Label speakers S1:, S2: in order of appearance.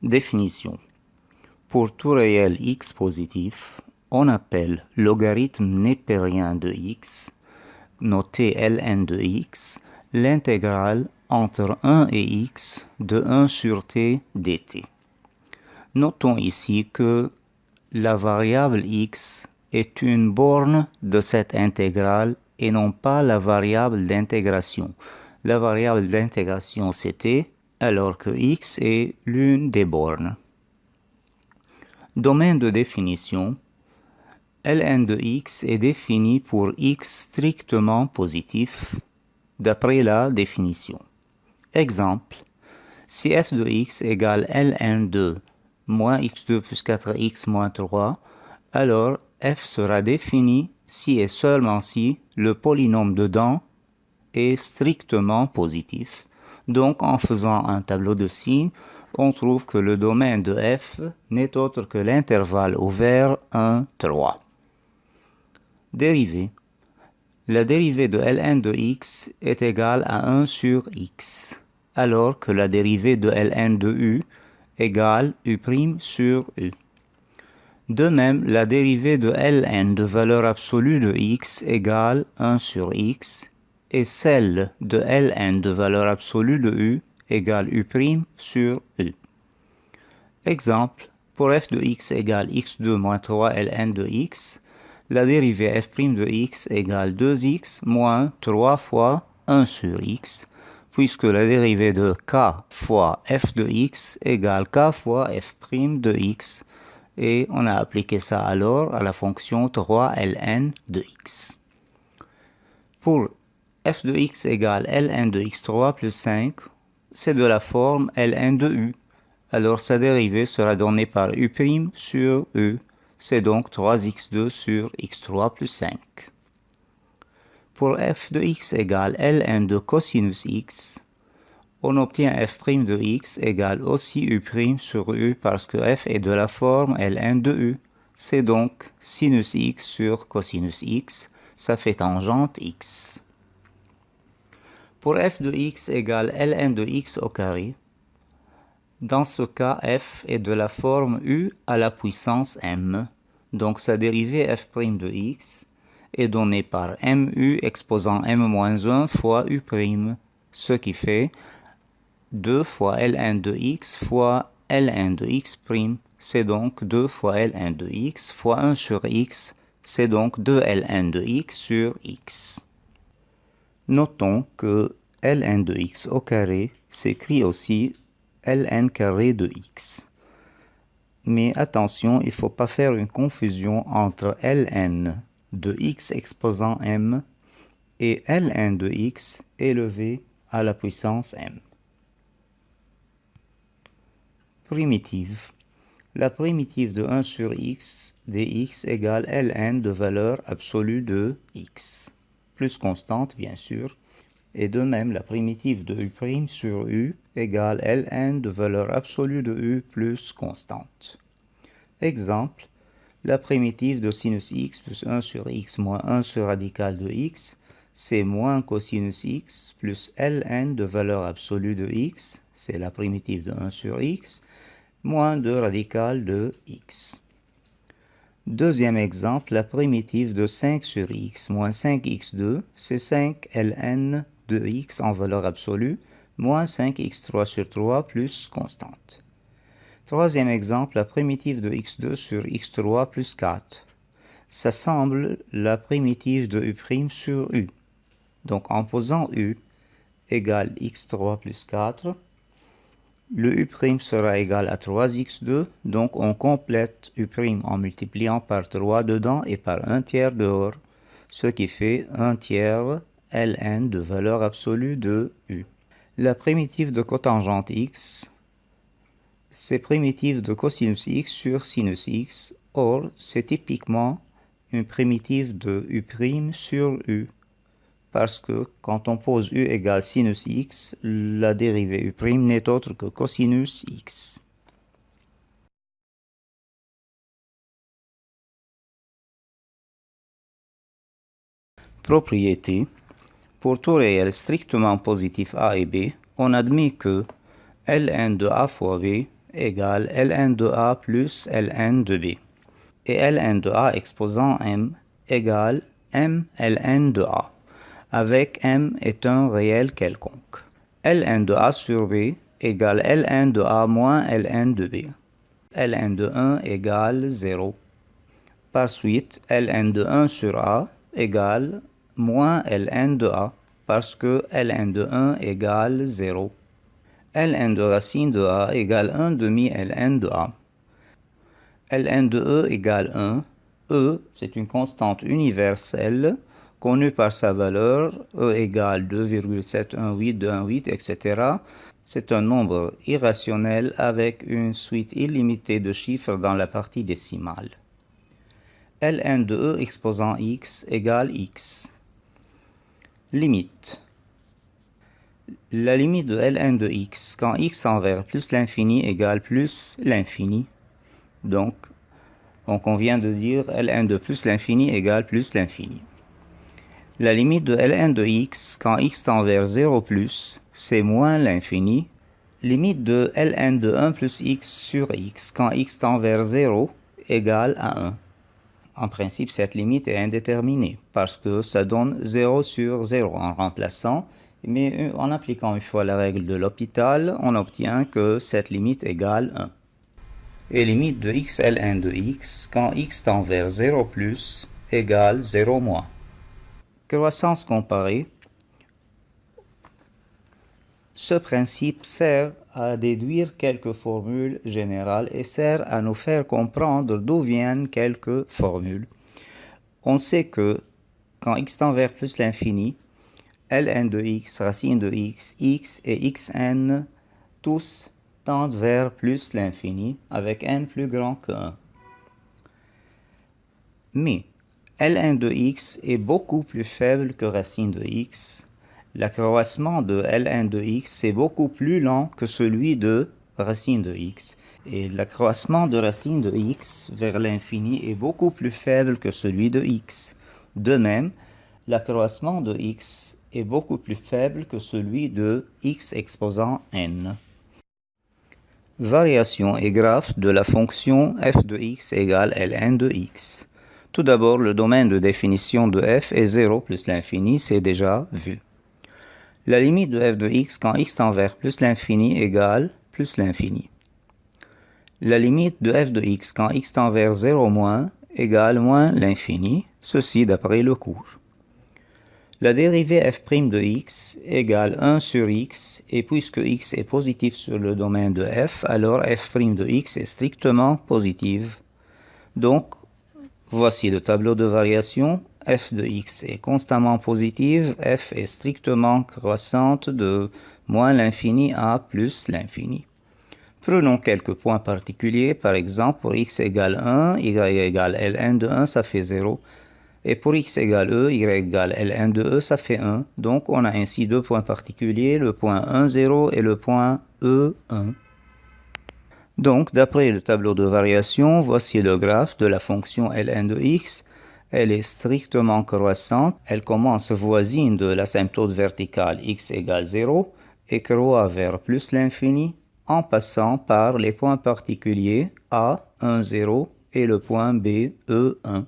S1: Définition. Pour tout réel x positif, on appelle logarithme népérien de x, noté ln de x, l'intégrale entre 1 et x de 1 sur t dt. Notons ici que la variable x est une borne de cette intégrale et non pas la variable d'intégration. La variable d'intégration c'est t, alors que x est l'une des bornes. Domaine de définition. Ln de x est défini pour x strictement positif, d'après la définition. Exemple, si f de x égale ln2 moins x2 plus 4x moins 3, alors f sera défini si et seulement si le polynôme dedans est strictement positif. Donc, en faisant un tableau de signes, on trouve que le domaine de f n'est autre que l'intervalle ouvert 1, 3. Dérivée. La dérivée de ln de x est égale à 1 sur x, alors que la dérivée de ln de u égale u' sur u. De même, la dérivée de ln de valeur absolue de x égale 1 sur x, et celle de ln de valeur absolue de u égale u' sur u. Exemple, pour f de x égale x2 moins 3 ln de x, la dérivée f' de x égale 2x moins 3 fois 1 sur x, puisque la dérivée de k fois f de x égale k fois f' de x, et on a appliqué ça alors à la fonction 3 ln de x. Pour f de x égale ln de x3 plus 5, c'est de la forme ln de u. Alors sa dérivée sera donnée par u' sur u, c'est donc 3x2 sur x3 plus 5. Pour f de x égale ln de cosinus x, on obtient f' de x égale aussi u' sur u parce que f est de la forme ln de u. C'est donc sinus x sur cosinus x, ça fait tangente x. Pour f de x égale ln de x au carré, dans ce cas, f est de la forme u à la puissance m, donc sa dérivée f' de x est donnée par mu exposant m-1 fois u', ce qui fait 2 fois ln de x fois ln de x', c'est donc 2 fois ln de x fois 1 sur x, c'est donc 2 ln de x sur x. Notons que ln de x au carré s'écrit aussi ln carré de x. Mais attention, il ne faut pas faire une confusion entre ln de x exposant m et ln de x élevé à la puissance m. Primitive. La primitive de 1 sur x dx égale ln de valeur absolue de x, plus constante bien sûr, et de même la primitive de u' sur u égale ln de valeur absolue de u plus constante. Exemple, la primitive de sinus x plus 1 sur x moins 1 sur radical de x, c'est moins cosinus x plus ln de valeur absolue de x, c'est la primitive de 1 sur x, moins 2 radical de x. Deuxième exemple, la primitive de 5 sur x moins 5x2, c'est 5 ln de x en valeur absolue, moins 5x3 sur 3 plus constante. Troisième exemple, la primitive de x2 sur x3 plus 4. Ça semble la primitive de u' sur u. Donc en posant u égale x3 plus 4, le u' sera égal à 3x2, donc on complète u' en multipliant par 3 dedans et par 1 tiers dehors, ce qui fait 1 tiers ln de valeur absolue de u. La primitive de cotangente x, c'est primitive de cosinus x sur sinus x, or c'est typiquement une primitive de u' sur u, parce que quand on pose u égale sinus x, la dérivée u' n'est autre que cosinus x. Propriété. Pour tout réel strictement positif a et b, on admet que ln de a fois b égale Ln de A plus Ln de B. Et Ln de A exposant M égale M Ln de A, avec M est un réel quelconque. Ln de A sur B égale Ln de A moins Ln de B. Ln de 1 égale 0. Par suite, Ln de 1 sur A égale moins Ln de A, parce que Ln de 1 égale 0. Ln de racine de A égale 1 demi Ln de A. Ln de E égale 1. E, c'est une constante universelle connue par sa valeur, E égale 2,71828, etc. C'est un nombre irrationnel avec une suite illimitée de chiffres dans la partie décimale. Ln de E exposant x égale x. Limite. La limite de Ln de x quand x tend vers plus l'infini égale plus l'infini. Donc, on vient de dire Ln de plus l'infini égale plus l'infini. La limite de Ln de x quand x tend vers 0 plus, c'est moins l'infini. Limite de Ln de 1 plus x sur x quand x tend vers 0 égale à 1. En principe, cette limite est indéterminée parce que ça donne 0 sur 0 en remplaçant, mais en appliquant une fois la règle de l'hôpital, on obtient que cette limite égale 1. Et limite de x Ln de x quand x tend vers 0 plus égale 0 moins. Croissance comparée. Ce principe sert à déduire quelques formules générales et sert à nous faire comprendre d'où viennent quelques formules. On sait que quand x tend vers plus l'infini, Ln de x, racine de x, x et xn, tous tendent vers plus l'infini, avec n plus grand que 1. Mais Ln de x est beaucoup plus faible que racine de x. L'accroissement de Ln de x est beaucoup plus lent que celui de racine de x. Et l'accroissement de racine de x vers l'infini est beaucoup plus faible que celui de x. De même, l'accroissement de x est beaucoup plus faible que celui de x exposant n. Variation et graphe de la fonction f de x égale Ln de x. Tout d'abord, le domaine de définition de f est 0 plus l'infini, c'est déjà vu. La limite de f de x quand x tend vers plus l'infini égale plus l'infini. La limite de f de x quand x tend vers 0 moins égale moins l'infini, ceci d'après le cours. La dérivée f' de x égale 1 sur x, et puisque x est positif sur le domaine de f, alors f' de x est strictement positive. Donc, voici le tableau de variation. F de x est constamment positive, f est strictement croissante de moins l'infini à plus l'infini. Prenons quelques points particuliers, par exemple pour x égale 1, y égale Ln de 1, ça fait 0. Et pour x égale e, y égale Ln de e, ça fait 1. Donc on a ainsi deux points particuliers, le point 1, 0 et le point e, 1. Donc d'après le tableau de variation, voici le graphe de la fonction Ln de x. Elle est strictement croissante, elle commence voisine de l'asymptote verticale x égale 0 et croît vers plus l'infini en passant par les points particuliers a, 1, 0 et le point b, e, 1.